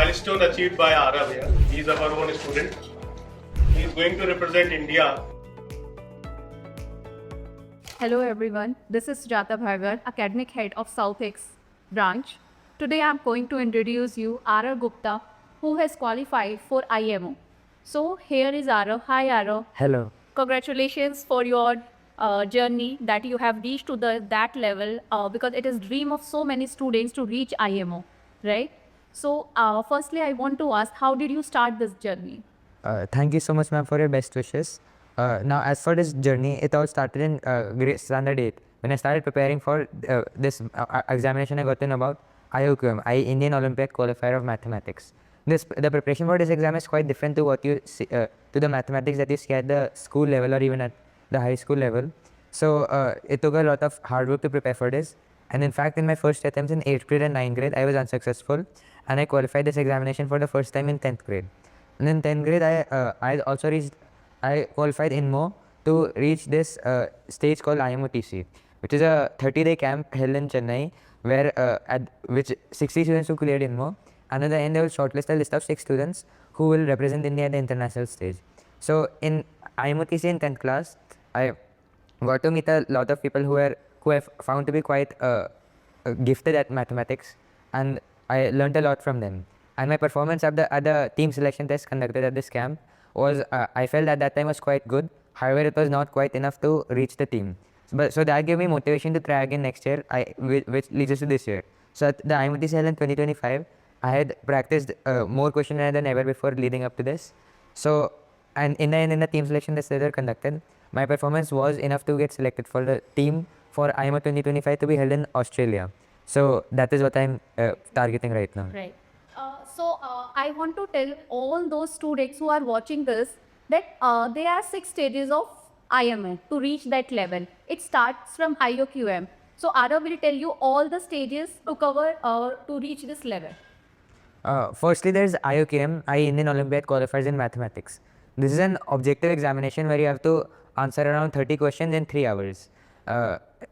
milestone achieved by Aarav here. He is our own student. He is going to represent India. Hello everyone, this is Sujata Bhargav, Academic Head of South X branch. Today I am going to introduce you Aarav Gupta, who has qualified for IMO. So here is Aarav. Hi Aarav. Hello. Congratulations for your journey that you have reached to that level because it is dream of so many students to reach IMO, right? So firstly I want to ask, how did you start this journey? Thank you so much, ma'am, for your best wishes. Now, as for this journey, it all started in grade standard 8 when I started preparing for this examination I got in about IOQM, Indian Olympiad Qualifier of Mathematics. The preparation for this exam is quite different to what you see, to the mathematics that you see at the school level or even at the high school level. So it took a lot of hard work to prepare for this. And in fact, in my first attempts in 8th grade and 9th grade, I was unsuccessful, and I qualified this examination for the first time in 10th grade. And in 10th grade, I qualified INMO to reach this stage called IMOTC, which is a 30-day camp held in Chennai, where at which 60 students who cleared INMO, and at the end they will shortlist a list of 6 students who will represent India at the international stage. So in IMOTC in 10th class, I got to meet a lot of people who have found to be quite gifted at mathematics, and I learned a lot from them. And my performance at the team selection test conducted at this camp was, I felt at that time was quite good. However, it was not quite enough to reach the team. So that gave me motivation to try again next year, which leads us to this year. So at the IMT cell in 2025, I had practiced more questionnaire than ever before leading up to this. So, and in the team selection test that were conducted, my performance was enough to get selected for the team for IMO 2025 to be held in Australia. So that is what I'm targeting right now. Right. So I want to tell all those students who are watching this that there are 6 stages of IMO to reach that level. It starts from IOQM. So Aarav will tell you all the stages to cover to reach this level. Firstly, there is IOQM, Indian Olympiad Qualifiers in Mathematics. This is an objective examination where you have to answer around 30 questions in 3 hours.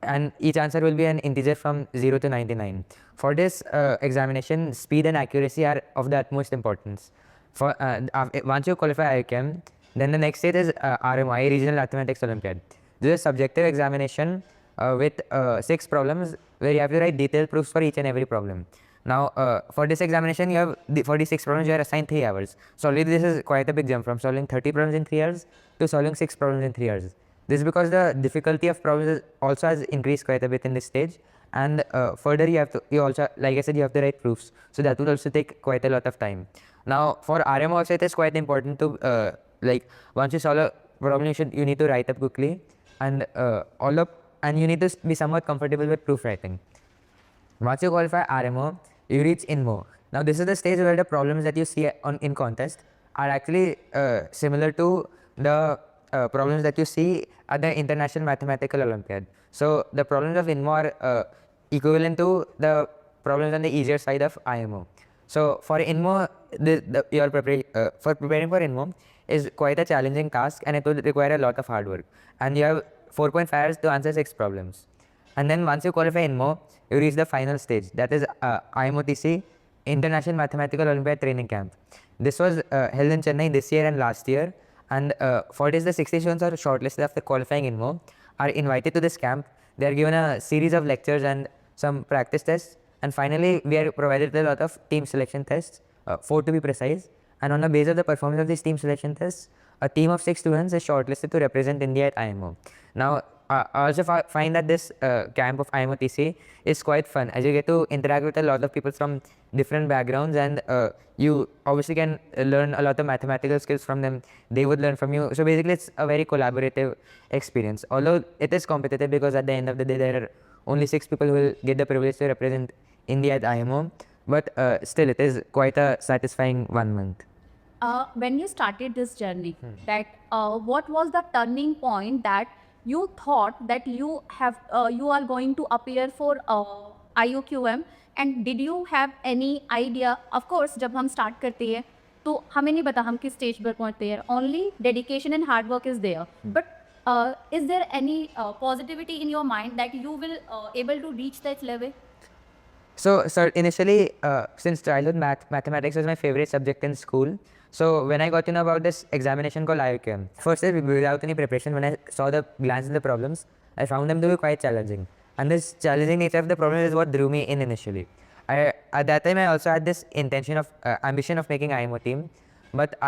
And each answer will be an integer from 0 to 99. For this examination, speed and accuracy are of the utmost importance. Once you qualify IOQM, then the next stage is RMI, Regional Mathematics Olympiad. This is a subjective examination with 6 problems where you have to write detailed proofs for each and every problem. Now, for this examination, for these 6 problems, you are assigned 3 hours. So already this is quite a big jump from solving 30 problems in 3 hours to solving 6 problems in 3 hours. This is because the difficulty of problems also has increased quite a bit in this stage, and further you also, like I said, you have to write proofs. So that will also take quite a lot of time. Now, for RM also, it is quite important to once you solve a problem, you need to write up quickly, and and you need to be somewhat comfortable with proof writing. Once you qualify RMO, you reach INMO. Now, this is the stage where the problems that you see in contest are actually similar to the problems that you see at the International Mathematical Olympiad. So the problems of INMO are equivalent to the problems on the easier side of IMO. So for INMO, for preparing for INMO is quite a challenging task, and it will require a lot of hard work. And you have 4.5 hours to answer 6 problems. And then once you qualify INMO, you reach the final stage, that is IMOTC, International Mathematical Olympiad Training Camp. This was held in Chennai this year and last year. And for this, the 60 students are shortlisted after qualifying INMO, are invited to this camp. They are given a series of lectures and some practice tests. And finally, we are provided with a lot of team selection tests, 4 to be precise. And on the basis of the performance of these team selection tests, a team of 6 students is shortlisted to represent India at IMO. Now, I also find that this camp of IMOTC is quite fun, as you get to interact with a lot of people from different backgrounds, and you obviously can learn a lot of mathematical skills from them. They would learn from you. So basically, it's a very collaborative experience. Although it is competitive, because at the end of the day, there are only 6 people who will get the privilege to represent India at IMO. But still, it is quite a satisfying 1 month. When you started this journey, what was the turning point that you thought that you are going to appear for IOQM, and did you have any idea? Of course, जब हम start करते हैं तो हमें नहीं पता हम किस stage पर पहुंचते हैं. Only dedication and hard work is there. But is there any positivity in your mind that you will able to reach that level? So initially, since childhood, mathematics was my favorite subject in school. So when I got to know about this examination called IOQM, first without any preparation, when I saw the glance at the problems, I found them to be quite challenging. And this challenging nature of the problem is what drew me in initially. At that time, I also had this intention of ambition of making IMO team, but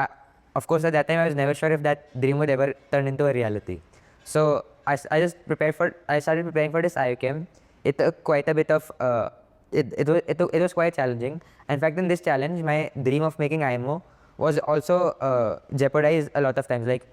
of course at that time I was never sure if that dream would ever turn into a reality. So I started preparing for this IOQM. It took quite a bit of it was quite challenging. In fact, in this challenge, my dream of making IMO was also jeopardized a lot of times. Like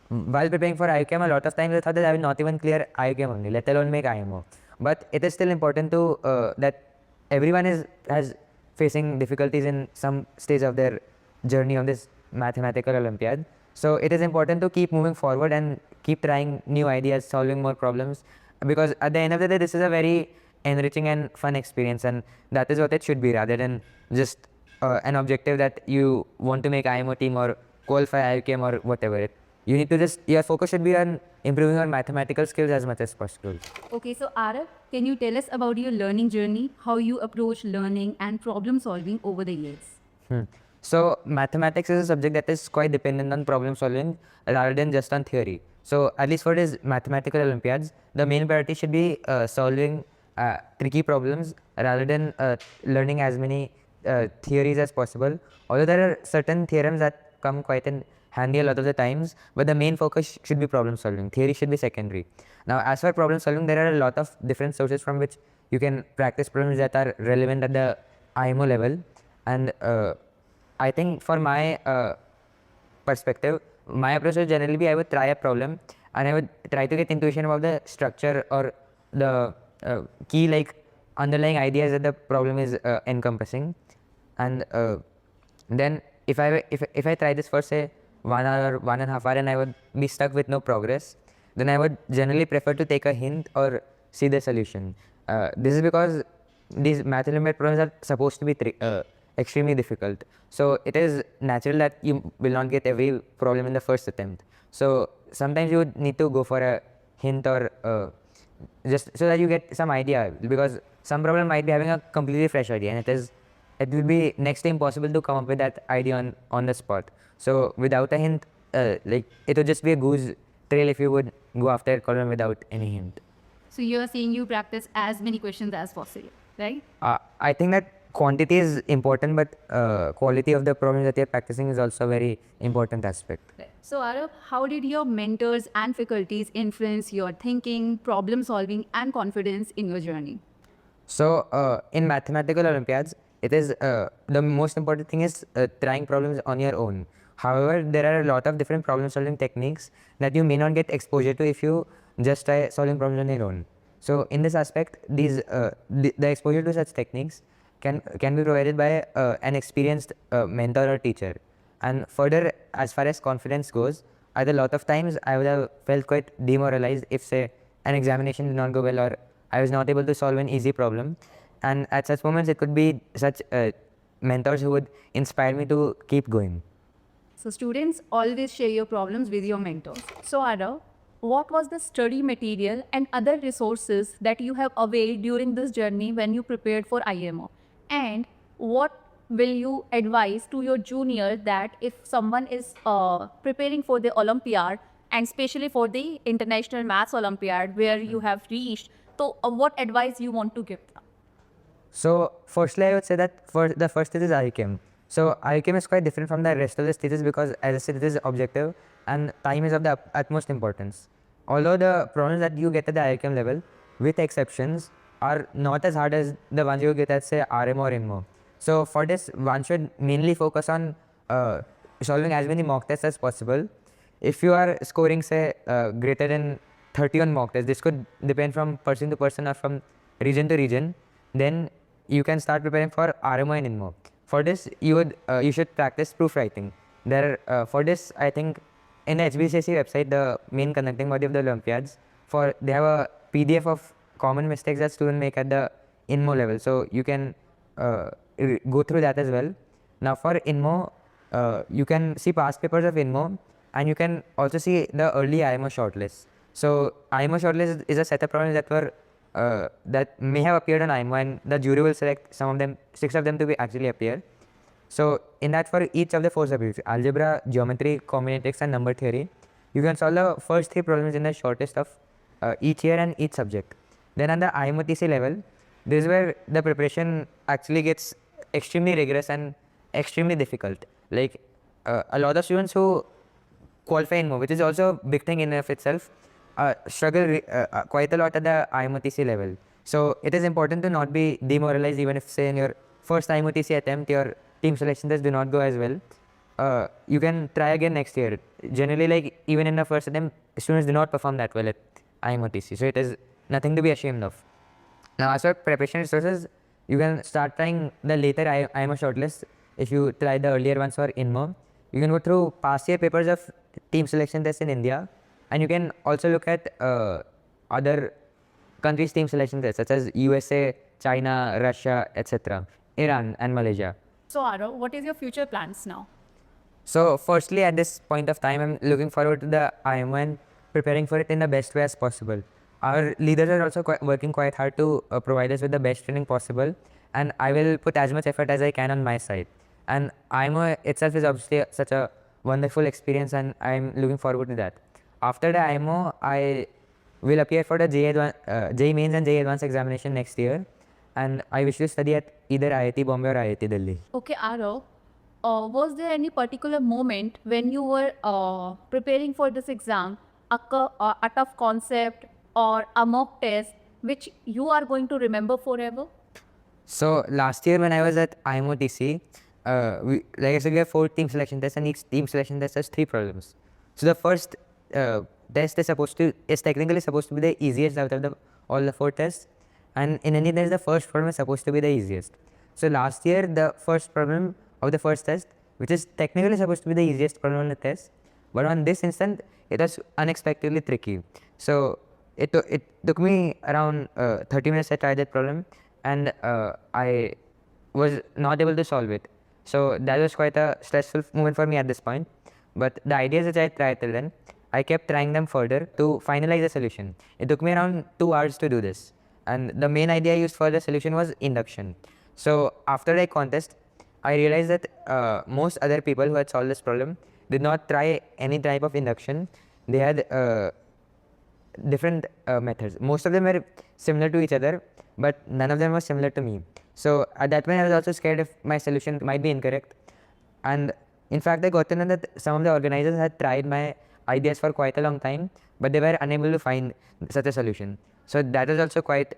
while preparing for IOQM, a lot of times I thought that I will not even clear IOQM only, let alone make IMO. But it is still important to that everyone has facing difficulties in some stage of their journey of this mathematical Olympiad. So it is important to keep moving forward and keep trying new ideas, solving more problems, because at the end of the day, this is a very enriching and fun experience, and that is what it should be, rather than just an objective that you want to make IMO team or qualify IOKM or whatever. You need to just, your focus should be on improving your mathematical skills as much as possible. Okay, so Aarav, can you tell us about your learning journey, how you approach learning and problem solving over the years? So mathematics is a subject that is quite dependent on problem solving rather than just on theory. So at least for these mathematical Olympiads, the main priority should be solving tricky problems rather than learning as many theories as possible. Although there are certain theorems that come quite in handy a lot of the times, but the main focus should be problem solving. Theory should be secondary. Now, as for problem solving, there are a lot of different sources from which you can practice problems that are relevant at the IMO level. And I think for my perspective, my approach would generally be I would try a problem and I would try to get intuition about the structure or the key like underlying ideas that the problem is encompassing. And then if I try this for say 1 hour or 1.5 hours and I would be stuck with no progress, then I would generally prefer to take a hint or see the solution. This is because these math Olympiad problems are supposed to be extremely difficult. So it is natural that you will not get every problem in the first attempt. So sometimes you would need to go for a hint or just so that you get some idea, because some problem might be having a completely fresh idea and it will be next to impossible to come up with that idea on the spot. So without a hint, like it would just be a goose trail if you would go after a problem without any hint. So you're saying you practice as many questions as possible, right? I think that quantity is important, but quality of the problem that you're practicing is also a very important aspect. So Aarav, how did your mentors and faculties influence your thinking, problem solving and confidence in your journey? So in mathematical Olympiads, it is the most important thing is trying problems on your own. However, there are a lot of different problem solving techniques that you may not get exposure to if you just try solving problems on your own. So in this aspect, the exposure to such techniques can be provided by an experienced mentor or teacher. And further, as far as confidence goes, a lot of times I would have felt quite demoralized if say an examination did not go well or I was not able to solve an easy problem. And at such moments, it could be such mentors who would inspire me to keep going. So students, always share your problems with your mentors. So Aarav, what was the study material and other resources that you have availed during this journey when you prepared for IMO? And what will you advise to your junior that if someone is preparing for the Olympiad and especially for the International Maths Olympiad where you have reached, so what advice you want to give them? So firstly, I would say that for the first stage is IQM. So IQM is quite different from the rest of the stages because, as I said, it is objective and time is of the utmost importance. Although the problems that you get at the IQM level, with exceptions, are not as hard as the ones you get at say RMO or IMO. So for this, one should mainly focus on solving as many mock tests as possible. If you are scoring say greater than 30 on mock tests, this could depend from person to person or from region to region, then you can start preparing for RMO and IMO. For this, you should practice proof writing. For this, I think in the HBCSE website, the main conducting body of the Olympiads, they have a PDF of common mistakes that students make at the INMO level. So you can go through that as well. Now for INMO, you can see past papers of INMO and you can also see the early IMO shortlist. So IMO shortlist is a set of problems that were that may have appeared on IMO, and the jury will select some of them, 6 of them to be actually appear. So in that, for each of the 4 subjects, algebra, geometry, combinatorics and number theory, you can solve the first 3 problems in the shortest of each year and each subject. Then on the IMO TC level, this is where the preparation actually gets extremely rigorous and extremely difficult. Like a lot of students who qualify IMO, which is also a big thing in of itself, struggle quite a lot at the IMOTC level. So it is important to not be demoralized even if, say, in your first IMOTC attempt, your team selection tests do not go as well. You can try again next year. Generally, like even in the first attempt, students do not perform that well at IMOTC. So it is nothing to be ashamed of. Now, as for preparation resources, you can start trying the later IMO shortlist. If you try the earlier ones for INMO, you can go through past year papers of team selection tests in India, and you can also look at other countries' team selection tests such as USA, China, Russia, etc., Iran and Malaysia. So Aarav, what is your future plans now? So firstly, at this point of time, I'm looking forward to the IMO and preparing for it in the best way as possible. Our leaders are also working quite hard to provide us with the best training possible, and I will put as much effort as I can on my side. And IMO itself is obviously such a wonderful experience, and I'm looking forward to that. After the IMO, I will appear for the JEE Mains and JEE Advanced examination next year, and I wish to study at either IIT Bombay or IIT Delhi. Okay, Aarav, was there any particular moment when you were preparing for this exam, a tough concept or a mock test which you are going to remember forever? So last year when I was at IMO TC, like I said, we have 4 team selection tests, and each team selection test has 3 problems. So the first test is technically supposed to be the easiest out of all the 4 tests, and in any test the first problem is supposed to be the easiest. So last year the first problem of the first test, which is technically supposed to be the easiest problem on the test, but on this instant it was unexpectedly tricky. So it took me around 30 minutes to try that problem, and I was not able to solve it. So that was quite a stressful moment for me at this point. But the ideas which I tried till then, I kept trying them further to finalize the solution. It took me around 2 hours to do this. And the main idea I used for the solution was induction. So after the contest, I realized that most other people who had solved this problem did not try any type of induction. They had different methods. Most of them were similar to each other, but none of them was similar to me. So at that point I was also scared if my solution might be incorrect. And in fact, I got to know that some of the organizers had tried my ideas for quite a long time, but they were unable to find such a solution. So that was also quite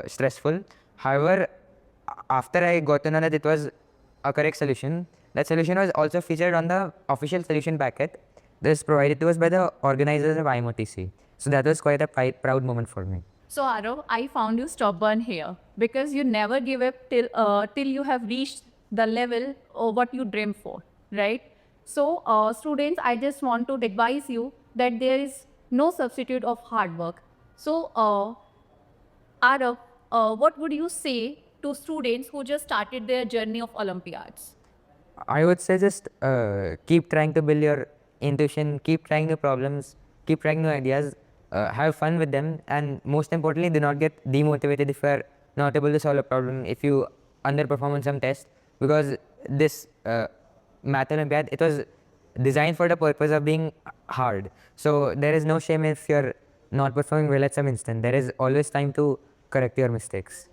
stressful. However, after I got to know that it was a correct solution, that solution was also featured on the official solution packet that is provided to us by the organizers of IMOTC. So that was quite a proud moment for me. So Aarav, I found you stubborn here because you never give up till you have reached the level of what you dream for, right? So students, I just want to advise you that there is no substitute of hard work. So Aarav, what would you say to students who just started their journey of Olympiads? I would say just keep trying to build your intuition, keep trying new problems, keep trying new ideas, have fun with them, and most importantly, do not get demotivated if you are not able to solve a problem, if you underperform on some test, because this Math Olympiad, it was designed for the purpose of being hard. So there is no shame if you're not performing well at some instant. There is always time to correct your mistakes.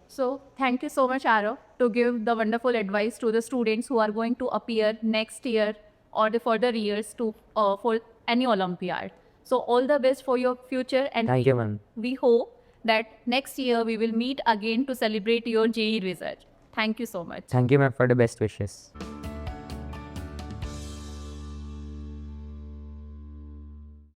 So thank you so much, Aarav, to give the wonderful advice to the students who are going to appear next year or the further years to for any Olympiad. So all the best for your future, and Thank you, ma'am. we hope that next year we will meet again to celebrate your JEE result. Thank you so much. Thank you, ma'am, for the best wishes.